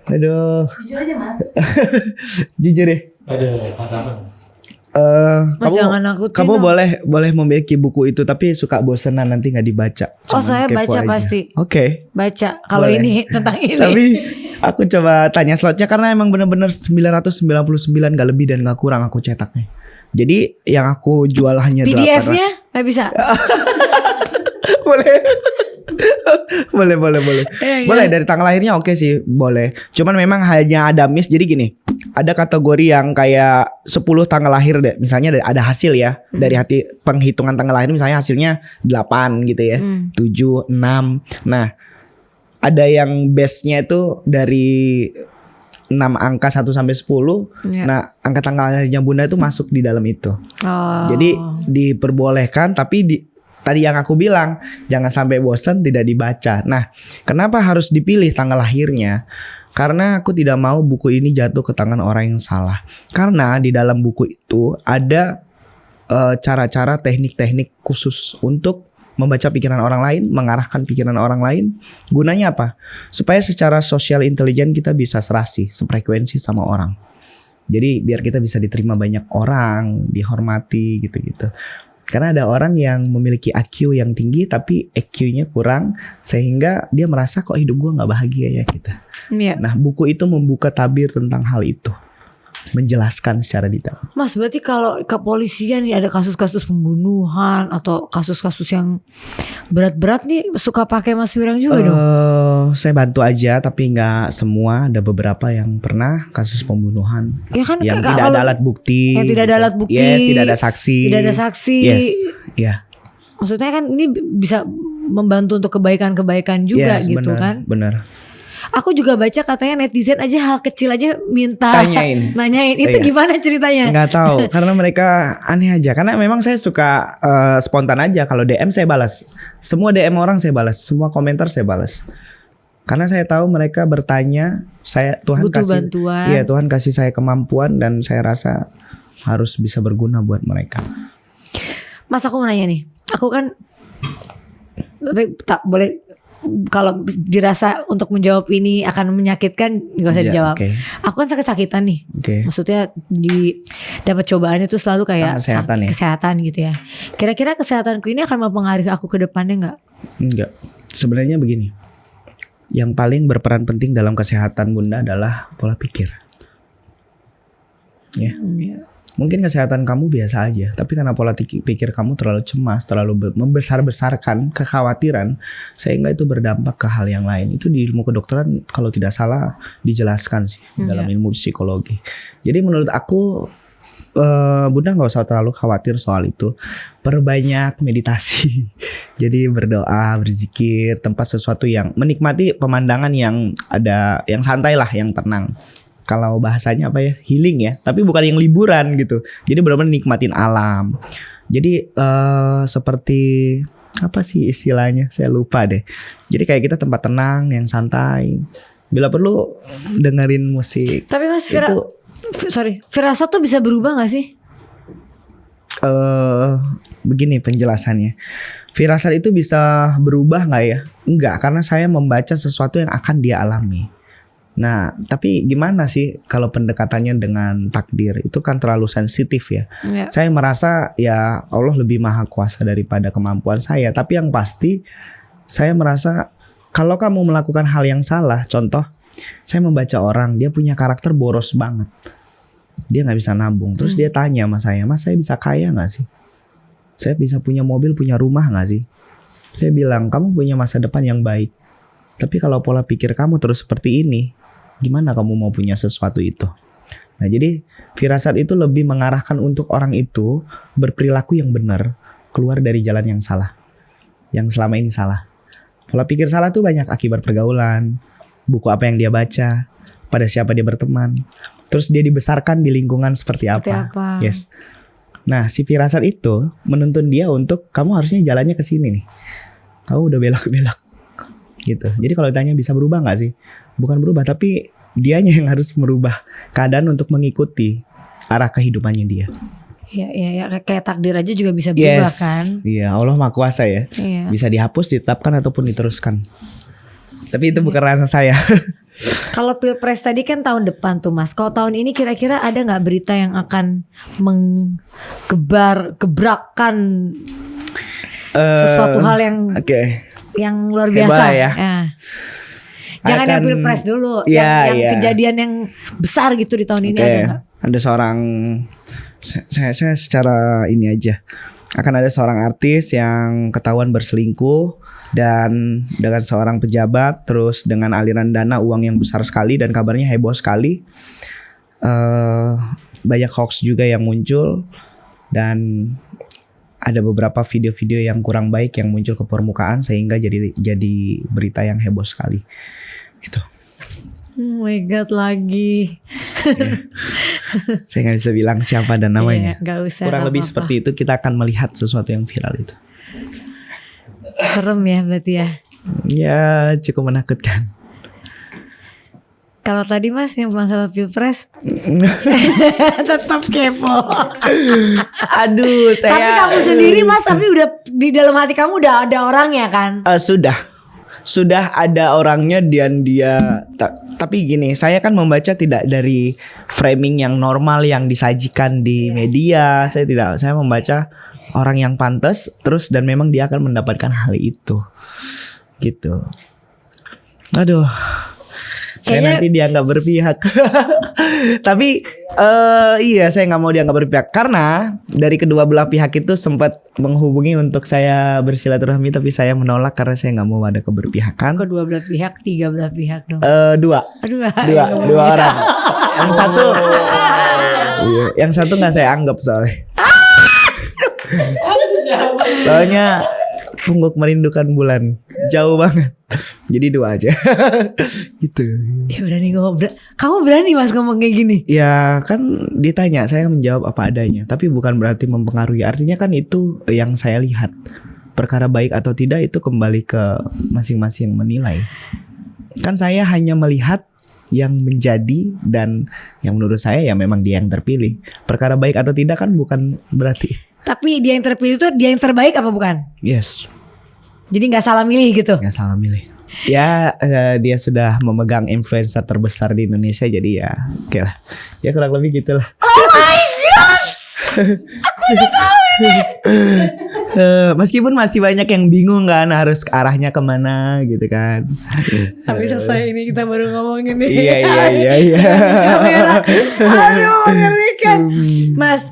[SPEAKER 1] aduh,
[SPEAKER 2] Jujur aja Mas.
[SPEAKER 1] jujur ya.
[SPEAKER 2] Mas jangan nakutin
[SPEAKER 1] Kamu
[SPEAKER 2] dong.
[SPEAKER 1] boleh memiliki buku itu tapi suka bosenan nanti nggak dibaca.
[SPEAKER 2] Oh,
[SPEAKER 1] Cuman
[SPEAKER 2] saya
[SPEAKER 1] kepo
[SPEAKER 2] baca
[SPEAKER 1] aja.
[SPEAKER 2] pasti.
[SPEAKER 1] Oke.
[SPEAKER 2] Baca kalau
[SPEAKER 1] Boleh.
[SPEAKER 2] ini tentang ini.
[SPEAKER 1] Tapi aku coba tanya slotnya karena emang bener-bener 999 gak lebih dan gak kurang aku cetaknya. Jadi yang aku jual hanya
[SPEAKER 2] PDF-nya nggak bisa.
[SPEAKER 1] boleh. boleh.
[SPEAKER 2] Iya,
[SPEAKER 1] Boleh dari tanggal lahirnya oke sih, boleh. Cuman memang hanya ada miss. Jadi gini, ada kategori yang kayak 10 tanggal lahir deh. Misalnya ada hasil ya dari hati penghitungan tanggal lahir, misalnya hasilnya 8 gitu ya. 7, 6. Nah, ada yang base-nya itu dari 6 angka 1 sampai 10.
[SPEAKER 2] Iya.
[SPEAKER 1] Nah, angka tanggal lahirnya Bunda itu masuk di dalam itu.
[SPEAKER 2] Oh.
[SPEAKER 1] Jadi diperbolehkan, tapi tadi yang aku bilang jangan sampai bosan tidak dibaca. Nah, kenapa harus dipilih tanggal lahirnya? Karena aku tidak mau buku ini jatuh ke tangan orang yang salah. Karena di dalam buku itu ada cara-cara, teknik-teknik khusus untuk membaca pikiran orang lain, mengarahkan pikiran orang lain. Gunanya apa? Supaya secara sosial intelijen kita bisa serasi, sefrekuensi sama orang. Jadi biar kita bisa diterima banyak orang, dihormati gitu-gitu. Karena ada orang yang memiliki IQ yang tinggi tapi EQ-nya kurang, sehingga dia merasa kok hidup gue gak bahagia ya gitu.
[SPEAKER 2] Iya.
[SPEAKER 1] Nah, buku itu membuka tabir tentang hal itu, menjelaskan secara detail.
[SPEAKER 2] Mas, berarti kalau kepolisian nih ada kasus-kasus pembunuhan atau kasus-kasus yang berat-berat nih suka pakai Mas Wirang juga dong?
[SPEAKER 1] Saya bantu aja tapi nggak semua. Ada beberapa yang pernah kasus pembunuhan
[SPEAKER 2] Ya kan
[SPEAKER 1] yang
[SPEAKER 2] kayak
[SPEAKER 1] tidak ada
[SPEAKER 2] kalau-
[SPEAKER 1] alat bukti.
[SPEAKER 2] Yang tidak ada alat bukti.
[SPEAKER 1] Yes, tidak ada saksi.
[SPEAKER 2] Tidak ada saksi.
[SPEAKER 1] Yes, ya.
[SPEAKER 2] Maksudnya kan ini bisa membantu untuk kebaikan-kebaikan juga
[SPEAKER 1] Yes,
[SPEAKER 2] gitu
[SPEAKER 1] benar,
[SPEAKER 2] kan.
[SPEAKER 1] Benar.
[SPEAKER 2] Aku juga baca katanya netizen aja hal kecil aja minta nanyain itu
[SPEAKER 1] Iya.
[SPEAKER 2] gimana ceritanya?
[SPEAKER 1] Nggak tahu karena mereka aneh aja. Karena memang saya suka spontan aja. Kalau DM saya balas. Semua DM orang saya balas. Semua komentar saya balas. Karena saya tahu mereka bertanya, Tuhan
[SPEAKER 2] Butuh
[SPEAKER 1] kasih
[SPEAKER 2] bantuan.
[SPEAKER 1] Iya, Tuhan kasih saya kemampuan dan saya rasa harus bisa berguna buat mereka.
[SPEAKER 2] Mas, aku mau nanya nih. Aku kan tapi tak boleh, kalau dirasa untuk menjawab ini akan menyakitkan gak usah
[SPEAKER 1] Iya,
[SPEAKER 2] dijawab.
[SPEAKER 1] oke.
[SPEAKER 2] Aku kan sakit-sakitan nih.
[SPEAKER 1] Oke.
[SPEAKER 2] Maksudnya dapat cobaan itu selalu kayak
[SPEAKER 1] Sama kesehatan ya?
[SPEAKER 2] kesehatan gitu ya. Kira-kira kesehatanku ini akan mempengaruhi aku ke depannya nggak?
[SPEAKER 1] Enggak. Sebenarnya begini. Yang paling berperan penting dalam kesehatan Bunda adalah pola pikir. Ya. Mungkin kesehatan kamu biasa aja, tapi karena pola pikir kamu terlalu cemas, terlalu membesar-besarkan kekhawatiran, sehingga itu berdampak ke hal yang lain. Itu di ilmu kedokteran kalau tidak salah dijelaskan sih dalam ilmu psikologi. Jadi menurut aku Bunda nggak usah terlalu khawatir soal itu. Perbanyak meditasi. Jadi berdoa, berzikir, tempat sesuatu yang menikmati pemandangan yang ada, yang santai lah, yang tenang. Kalau bahasanya apa ya, healing ya, tapi bukan yang liburan gitu. Jadi benar-benar nikmatin alam. Jadi seperti apa sih istilahnya, saya lupa deh. Jadi kayak kita tempat tenang yang santai. Bila perlu dengerin musik.
[SPEAKER 2] Tapi Mas
[SPEAKER 1] Itu
[SPEAKER 2] firasat tuh bisa berubah gak sih?
[SPEAKER 1] begini penjelasannya. Firasat itu bisa berubah nggak ya? Enggak, karena saya membaca sesuatu yang akan dia alami. Nah, tapi gimana sih kalau pendekatannya dengan takdir? Itu kan terlalu sensitif ya.
[SPEAKER 2] Ya.
[SPEAKER 1] Saya merasa ya Allah lebih maha kuasa daripada kemampuan saya. Tapi yang pasti saya merasa kalau kamu melakukan hal yang salah, contoh saya membaca orang, dia punya karakter boros banget. Dia nggak bisa nabung. Terus dia tanya sama saya, Mas, saya bisa kaya nggak sih? Saya bisa punya mobil, punya rumah nggak sih? Saya bilang, kamu punya masa depan yang baik. Tapi kalau pola pikir kamu terus seperti ini, gimana kamu mau punya sesuatu itu? Nah, jadi firasat itu lebih mengarahkan untuk orang itu berperilaku yang benar, keluar dari jalan yang salah, yang selama ini salah. Pola pikir salah tuh banyak akibat pergaulan, buku apa yang dia baca, pada siapa dia berteman, terus dia dibesarkan di lingkungan seperti apa. Yes. Nah, si firasat itu menuntun dia untuk kamu harusnya jalannya ke sini nih. Kamu udah belok-belok gitu. Jadi kalau ditanya bisa berubah nggak sih? Bukan berubah, tapi dianya yang harus merubah keadaan untuk mengikuti arah kehidupannya dia.
[SPEAKER 2] Iya, kayak takdir aja juga bisa berubah kan?
[SPEAKER 1] Iya, Allah Maha Kuasa ya.
[SPEAKER 2] Iya.
[SPEAKER 1] Bisa dihapus, ditetapkan ataupun diteruskan. Tapi itu bukan ranah saya.
[SPEAKER 2] Kalau Pilpres tadi kan tahun depan tuh Mas. Kalau tahun ini kira-kira ada nggak berita yang akan gebrakan sesuatu hal yang yang luar biasa
[SPEAKER 1] Heboh ya.
[SPEAKER 2] Jangan yang Pilpres dulu, yang kejadian yang besar gitu di tahun ini ada nggak?
[SPEAKER 1] Ada seorang, saya secara ini aja, akan ada seorang artis yang ketahuan berselingkuh dan dengan seorang pejabat, terus dengan aliran dana uang yang besar sekali dan kabarnya heboh sekali. Banyak hoax juga yang muncul dan ada beberapa video-video yang kurang baik yang muncul ke permukaan sehingga jadi berita yang heboh sekali. Itu.
[SPEAKER 2] Oh my god lagi.
[SPEAKER 1] Saya nggak bisa bilang siapa dan namanya.
[SPEAKER 2] Nggak usah.
[SPEAKER 1] Kurang lebih seperti itu, kita akan melihat sesuatu yang viral itu.
[SPEAKER 2] Serem ya berarti ya.
[SPEAKER 1] Ya cukup menakutkan.
[SPEAKER 2] Kalau tadi Mas yang masalah Pilpres tetap kepo.
[SPEAKER 1] Aduh, saya.
[SPEAKER 2] Tapi kamu sendiri Mas, tapi udah di dalam hati kamu udah ada orangnya kan?
[SPEAKER 1] Sudah ada orangnya dan dia. Tapi gini, saya kan membaca tidak dari framing yang normal yang disajikan di media. Saya membaca orang yang pantas terus dan memang dia akan mendapatkan hal itu. Gitu. Aduh. Saya nanti dianggap berpihak. Tapi iya, saya nggak mau dianggap berpihak karena dari kedua belah pihak itu sempat menghubungi untuk saya bersilaturahmi, tapi saya menolak karena saya nggak mau ada keberpihakan.
[SPEAKER 2] Kedua belah pihak, tiga belah pihak dong.
[SPEAKER 1] Dua orang. Yang satu nggak saya anggap soalnya. Soalnya pungguk merindukan bulan, jauh banget. Jadi dua aja. Gitu.
[SPEAKER 2] Ya berani ngobrol. Kamu berani Mas ngomong kayak gini?
[SPEAKER 1] Ya kan ditanya, saya menjawab apa adanya. Tapi bukan berarti mempengaruhi. Artinya kan itu yang saya lihat. Perkara baik atau tidak itu kembali ke masing-masing menilai. Kan saya hanya melihat yang menjadi dan yang menurut saya ya memang dia yang terpilih. Perkara baik atau tidak kan bukan berarti.
[SPEAKER 2] Tapi dia yang terpilih itu dia yang terbaik apa bukan?
[SPEAKER 1] Yes.
[SPEAKER 2] Jadi gak salah milih gitu?
[SPEAKER 1] Gak salah milih. Ya dia sudah memegang influencer terbesar di Indonesia. Jadi ya oke lah. Ya kurang lebih gitu lah.
[SPEAKER 2] Oh my god, aku udah tahu ini.
[SPEAKER 1] Meskipun masih banyak yang bingung kan harus arahnya kemana gitu kan.
[SPEAKER 2] Tapi selesai ini kita baru ngomongin nih.
[SPEAKER 1] Iya.
[SPEAKER 2] Kamera. Aduh mengerikan. Mas,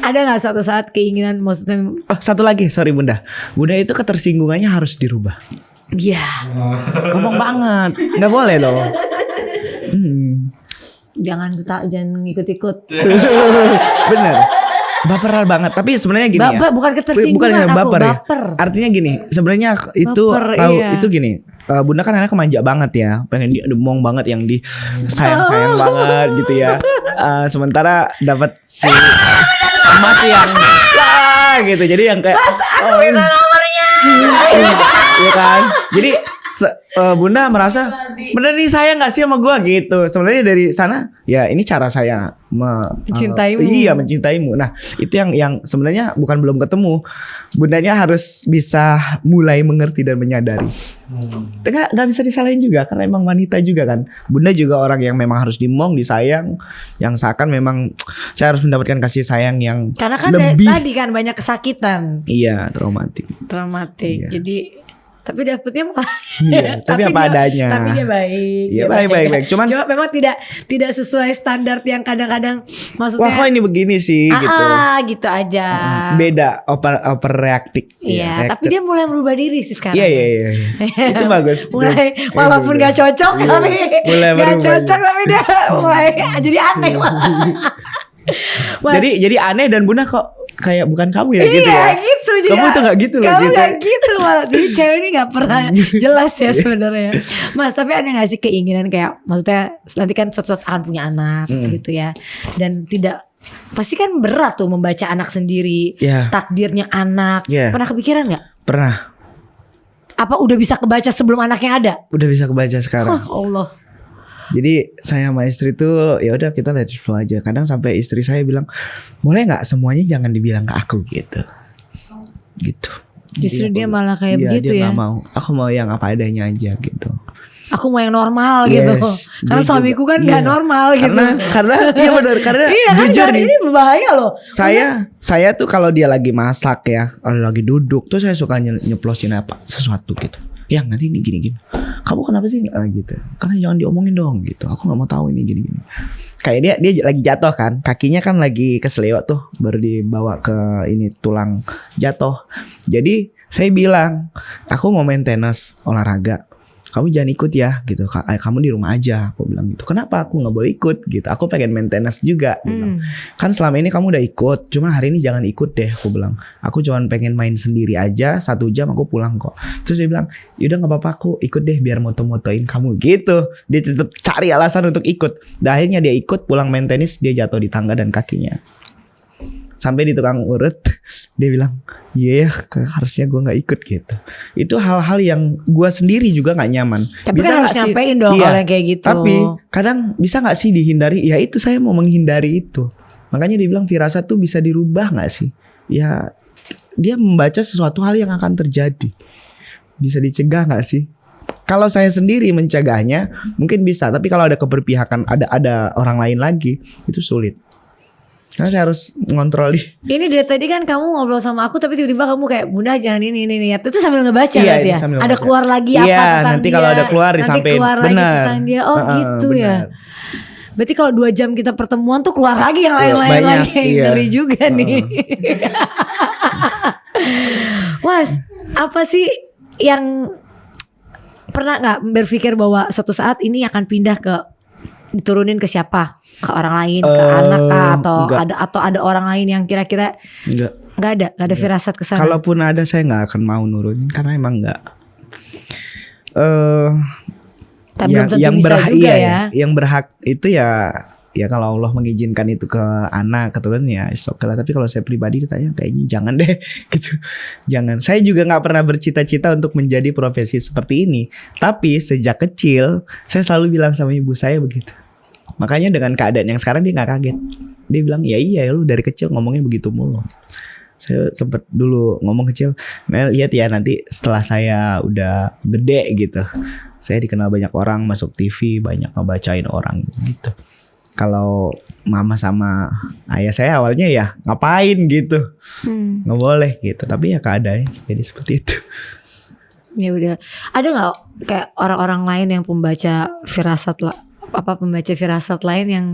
[SPEAKER 2] ada gak suatu saat keinginan maksudnya?
[SPEAKER 1] Satu lagi, sorry Bunda. Bunda itu ketersinggungannya harus dirubah.
[SPEAKER 2] Iya.
[SPEAKER 1] Ngomong banget, nggak boleh dong.
[SPEAKER 2] Jangan ikut-ikut.
[SPEAKER 1] Bener. Baperan banget. Tapi sebenarnya gini ya.
[SPEAKER 2] Bukan ketersinggungan, aku
[SPEAKER 1] baper ya.
[SPEAKER 2] baper.
[SPEAKER 1] Artinya gini, sebenarnya itu itu gini. Bunda kan anaknya manja banget ya. Pengen dia demong banget yang di sayang banget gitu ya. Sementara dapat si emas yang gitu. Jadi yang kayak
[SPEAKER 2] Mas, aku minta nomornya.
[SPEAKER 1] Iya kan. Jadi Bunda merasa bener nih sayang gak sih sama gue gitu. Sebenarnya dari sana ya ini cara saya
[SPEAKER 2] mencintaimu.
[SPEAKER 1] Iya, mencintaimu. Nah itu yang sebenarnya bukan belum ketemu. Bundanya harus bisa mulai mengerti dan menyadari. Gak bisa disalahin juga karena emang wanita juga kan. Bunda juga orang yang memang harus dimong, disayang. Yang seakan memang saya harus mendapatkan kasih sayang yang
[SPEAKER 2] karena kan
[SPEAKER 1] lebih.
[SPEAKER 2] Tadi kan banyak kesakitan.
[SPEAKER 1] Iya, traumatik.
[SPEAKER 2] Iya. Jadi Tapi dapetnya malah
[SPEAKER 1] Iya, tapi apa adanya.
[SPEAKER 2] Tapi dia baik.
[SPEAKER 1] Iya,
[SPEAKER 2] dia
[SPEAKER 1] baik. Cuman
[SPEAKER 2] cuma memang tidak sesuai standar yang kadang-kadang maksudnya.
[SPEAKER 1] wah kok ini begini sih gitu.
[SPEAKER 2] Gitu aja.
[SPEAKER 1] Beda overreacting.
[SPEAKER 2] Iya, tapi dia mulai merubah diri sih sekarang.
[SPEAKER 1] Iya. Itu bagus.
[SPEAKER 2] Mulai walaupun gak cocok tapi
[SPEAKER 1] mulai
[SPEAKER 2] gak
[SPEAKER 1] berubah.
[SPEAKER 2] cocok tapi dia mulai jadi aneh malah.
[SPEAKER 1] Jadi aneh dan Bunda kok kayak bukan kamu ya gitu
[SPEAKER 2] Iya
[SPEAKER 1] ya.
[SPEAKER 2] gitu jadi
[SPEAKER 1] Kamu tuh gak gitu loh
[SPEAKER 2] kamu
[SPEAKER 1] gitu.
[SPEAKER 2] gak gitu malah. Jadi cewek ini gak pernah jelas ya sebenarnya. Mas tapi ada gak sih keinginan kayak maksudnya nanti kan suatu akan punya anak gitu ya. Dan tidak pasti kan berat tuh membaca anak sendiri. Takdirnya anak. Pernah kepikiran gak?
[SPEAKER 1] Pernah.
[SPEAKER 2] Apa udah bisa kebaca sebelum anaknya ada?
[SPEAKER 1] Udah bisa kebaca sekarang.
[SPEAKER 2] Allah.
[SPEAKER 1] Jadi saya sama istri tuh ya udah kita let it flow aja. Kadang sampai istri saya bilang, boleh nggak semuanya jangan dibilang ke aku gitu.
[SPEAKER 2] Justru
[SPEAKER 1] Jadi
[SPEAKER 2] dia malah kayak
[SPEAKER 1] iya,
[SPEAKER 2] begitu
[SPEAKER 1] dia
[SPEAKER 2] ya.
[SPEAKER 1] gak mau. Aku mau yang apa adanya aja gitu.
[SPEAKER 2] Aku mau yang normal gitu. Karena
[SPEAKER 1] dia
[SPEAKER 2] suamiku
[SPEAKER 1] juga.
[SPEAKER 2] kan gak normal gitu.
[SPEAKER 1] Karena iya benar. Karena
[SPEAKER 2] iya kan
[SPEAKER 1] jujur nih,
[SPEAKER 2] ini berbahaya loh.
[SPEAKER 1] Saya tuh kalau dia lagi masak ya, kalau lagi duduk tuh saya suka nyeplosin apa sesuatu gitu. Yang nanti ini gini-gini. Kamu kenapa sih gitu? Karena jangan diomongin dong gitu. Aku nggak mau tahu ini gini-gini. Kayak dia lagi jatuh kan, kakinya kan lagi keseleo tuh, baru dibawa ke ini tulang jatuh. Jadi saya bilang, aku mau maintenance olahraga. Kamu jangan ikut ya gitu. Kamu di rumah aja, aku bilang gitu. Kenapa aku nggak boleh ikut gitu? Aku pengen maintenance juga. Kan selama ini kamu udah ikut, cuman hari ini jangan ikut deh, aku bilang. Aku cuman pengen main sendiri aja, 1 jam aku pulang kok. Terus dia bilang, yaudah nggak apa-apa, aku ikut deh biar moto-motoin kamu gitu. Dia tetap cari alasan untuk ikut. Dan akhirnya dia ikut, pulang main tenis, dia jatuh di tangga dan kakinya. Sampai di tukang urut, dia bilang, iya harusnya gue gak ikut gitu. Itu hal-hal yang gue sendiri juga gak nyaman.
[SPEAKER 2] Tapi bisa kan harus nyampein dong kalau yang kayak gitu.
[SPEAKER 1] Tapi kadang bisa gak sih dihindari? Ya itu saya mau menghindari itu. Makanya dia bilang firasat tuh bisa dirubah gak sih? Ya dia membaca sesuatu hal yang akan terjadi. Bisa dicegah gak sih? Kalau saya sendiri mencegahnya mungkin bisa. Tapi kalau ada keberpihakan, ada orang lain lagi, itu sulit. Karena saya harus ngontrol nih.
[SPEAKER 2] Ini dari tadi kan kamu ngobrol sama aku, tapi tiba-tiba kamu kayak Bunda jangan ini. Itu sambil ngebaca
[SPEAKER 1] iya,
[SPEAKER 2] gitu ya.
[SPEAKER 1] Ada
[SPEAKER 2] ngebaca. Keluar lagi apa tentang
[SPEAKER 1] nanti
[SPEAKER 2] dia.
[SPEAKER 1] kalau ada keluar disampaikan.
[SPEAKER 2] Benar. Dia. Oh gitu bener. Ya. Berarti kalau 2 jam kita pertemuan tuh keluar lagi yang lain-lain lagi. Ngeri juga nih. Mas, apa sih yang pernah gak berpikir bahwa suatu saat ini akan pindah ke diturunin ke siapa? Ke orang lain, ke anak kah, atau ada orang lain yang kira-kira nggak ada firasat kesana.
[SPEAKER 1] Kalaupun ada saya nggak akan mau nurunin karena emang nggak.
[SPEAKER 2] Tapi belum tentu bisa juga ya.
[SPEAKER 1] Yang berhak itu ya kalau Allah mengizinkan itu ke anak keturunan ya oke lah. Tapi kalau saya pribadi ditanya kayaknya jangan deh gitu. Jangan. Saya juga nggak pernah bercita-cita untuk menjadi profesi seperti ini. Tapi sejak kecil saya selalu bilang sama ibu saya begitu. Makanya dengan keadaan yang sekarang dia gak kaget. Dia bilang iya lu dari kecil ngomongnya begitu mulu. Saya sempet dulu ngomong kecil, Mel lihat ya nanti setelah saya udah gede gitu, saya dikenal banyak orang, masuk TV, banyak ngebacain orang gitu. Kalau mama sama ayah saya awalnya ya ngapain gitu, nggak boleh gitu. Tapi ya keadaannya jadi seperti itu.
[SPEAKER 2] Ya udah. Ada nggak kayak orang-orang lain yang pembaca firasat lain yang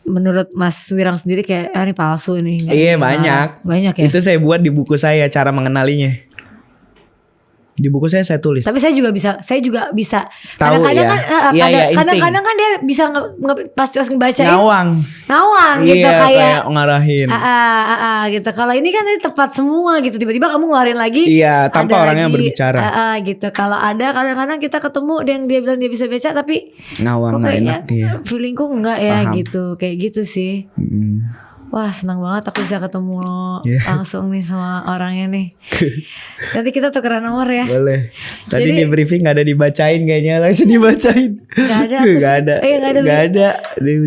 [SPEAKER 2] menurut Mas Wirang sendiri kayak ini palsu ini?
[SPEAKER 1] Iya banyak
[SPEAKER 2] ya.
[SPEAKER 1] Itu saya buat di buku saya cara mengenalinya. Di buku saya tulis.
[SPEAKER 2] Tapi saya juga bisa
[SPEAKER 1] tahu
[SPEAKER 2] kadang-kadang
[SPEAKER 1] ya.
[SPEAKER 2] kan kadang-kadang kan dia bisa pas ngebacain ngawang gitu
[SPEAKER 1] kayak ngarahin.
[SPEAKER 2] Gitu. Kalau ini kan tepat semua gitu. Tiba-tiba kamu ngeluarin lagi.
[SPEAKER 1] Iya, tanpa orangnya berbicara.
[SPEAKER 2] Gitu. Kalau ada kadang-kadang kita ketemu yang dia bilang dia bisa baca tapi
[SPEAKER 1] ngawang nggak enak ya.
[SPEAKER 2] Feelingku enggak ya.
[SPEAKER 1] Paham.
[SPEAKER 2] Gitu. Kayak gitu sih. Wah senang banget aku bisa ketemu langsung nih sama orangnya nih. Nanti kita tukeran nomor ya.
[SPEAKER 1] Boleh. Tadi di briefing gak ada dibacain kayaknya, langsung dibacain.
[SPEAKER 2] Gak ada.
[SPEAKER 1] Gak ada.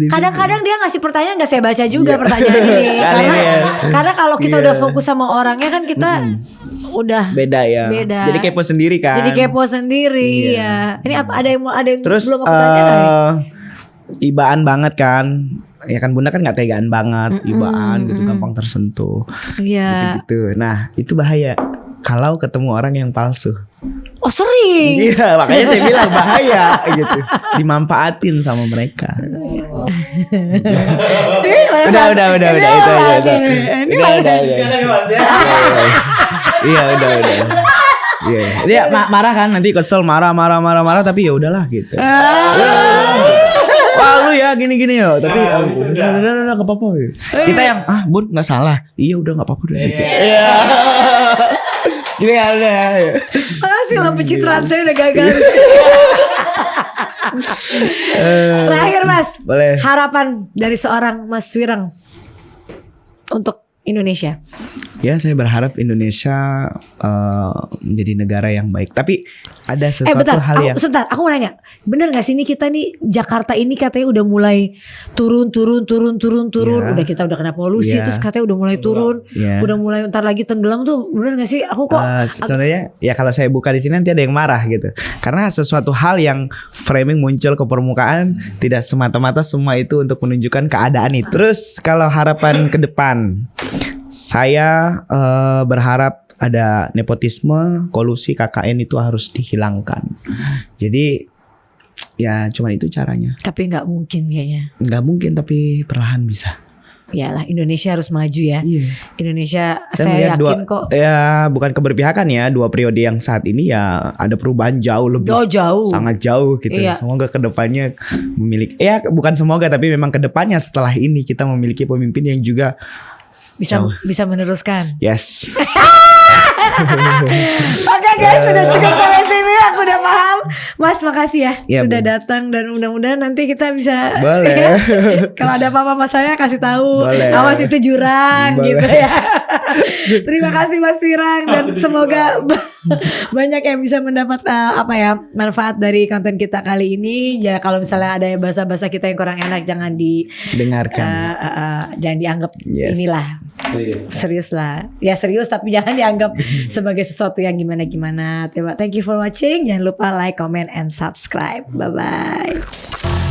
[SPEAKER 2] Kadang-kadang dia ngasih pertanyaan gak saya baca juga pertanyaan ini. Karena kalau kita udah fokus sama orangnya kan kita udah
[SPEAKER 1] beda ya. Jadi kepo sendiri kan.
[SPEAKER 2] Ya. Ini apa ada yang
[SPEAKER 1] terus,
[SPEAKER 2] belum aku tanya
[SPEAKER 1] ibaan banget kan. Ya kan Bunda kan gak tegaan banget. Ibaan gitu gampang tersentuh.
[SPEAKER 2] Iya.
[SPEAKER 1] Gitu. Nah itu bahaya. kalau ketemu orang yang palsu.
[SPEAKER 2] Oh sering.
[SPEAKER 1] Iya, makanya saya bilang bahaya gitu. Dimanfaatin sama mereka. Udah itu aja. Iya, udah. Iya. Dia marah kan, nanti kesel marah tapi ya udahlah gitu. Wah lu ya gini ya, tapi udah enggak apa-apa. Kita yang Bun enggak salah. Iya udah enggak apa-apa udah gitu. Iya. Gini ya udah.
[SPEAKER 2] Makasih lah pencitraan saya udah gagal. Terakhir Mas,
[SPEAKER 1] boleh.
[SPEAKER 2] harapan dari seorang Mas Wireng untuk Indonesia.
[SPEAKER 1] Ya saya berharap Indonesia menjadi negara yang baik. Tapi ada sesuatu hal yang
[SPEAKER 2] sebentar, aku mau nanya. Bener gak sih ini kita nih Jakarta ini katanya udah mulai turun.
[SPEAKER 1] Ya.
[SPEAKER 2] Udah kita udah kena polusi,
[SPEAKER 1] Ya.
[SPEAKER 2] terus katanya udah mulai turun.
[SPEAKER 1] Ya.
[SPEAKER 2] Udah mulai ntar lagi tenggelam tuh. Bener gak sih? Aku kok
[SPEAKER 1] sebenarnya ya kalau saya buka di sini nanti ada yang marah gitu. Karena sesuatu hal yang framing muncul ke permukaan tidak semata-mata semua itu untuk menunjukkan keadaan itu. Terus kalau harapan ke depan, saya berharap ada nepotisme, kolusi KKN itu harus dihilangkan. Jadi ya cuman itu caranya.
[SPEAKER 2] tapi nggak mungkin kayaknya.
[SPEAKER 1] Nggak mungkin tapi perlahan bisa.
[SPEAKER 2] Iyalah Indonesia harus maju ya.
[SPEAKER 1] Iya.
[SPEAKER 2] Indonesia
[SPEAKER 1] Saya
[SPEAKER 2] saya
[SPEAKER 1] melihat
[SPEAKER 2] yakin kok.
[SPEAKER 1] Ya bukan keberpihakan ya, 2 periode yang saat ini ya ada perubahan jauh lebih.
[SPEAKER 2] Jauh.
[SPEAKER 1] Sangat jauh gitu.
[SPEAKER 2] Iya.
[SPEAKER 1] Semoga kedepannya memiliki, ya bukan semoga tapi memang kedepannya setelah ini kita memiliki pemimpin yang juga
[SPEAKER 2] bisa meneruskan.
[SPEAKER 1] yes.
[SPEAKER 2] Oke guys, sudah cukup sampai sini. Aku udah paham. Mas, makasih ya,
[SPEAKER 1] Ya,
[SPEAKER 2] sudah
[SPEAKER 1] Bu.
[SPEAKER 2] datang dan mudah-mudahan nanti kita bisa.
[SPEAKER 1] Boleh.
[SPEAKER 2] Kalau ada apa-apa Mas saya kasih tahu.
[SPEAKER 1] Boleh.
[SPEAKER 2] Awas itu jurang
[SPEAKER 1] Boleh.
[SPEAKER 2] gitu ya. Terima kasih Mas Wireng dan semoga banyak yang bisa mendapat manfaat dari konten kita kali ini. Ya kalau misalnya ada yang bahasa-bahasa kita yang kurang enak jangan
[SPEAKER 1] Dengarkan.
[SPEAKER 2] jangan dianggap
[SPEAKER 1] Yes.
[SPEAKER 2] inilah. Serius lah. Ya serius tapi jangan dianggap sebagai sesuatu yang gimana-gimana. Thank you for watching. Jangan lupa like, comment, and subscribe. Bye-bye.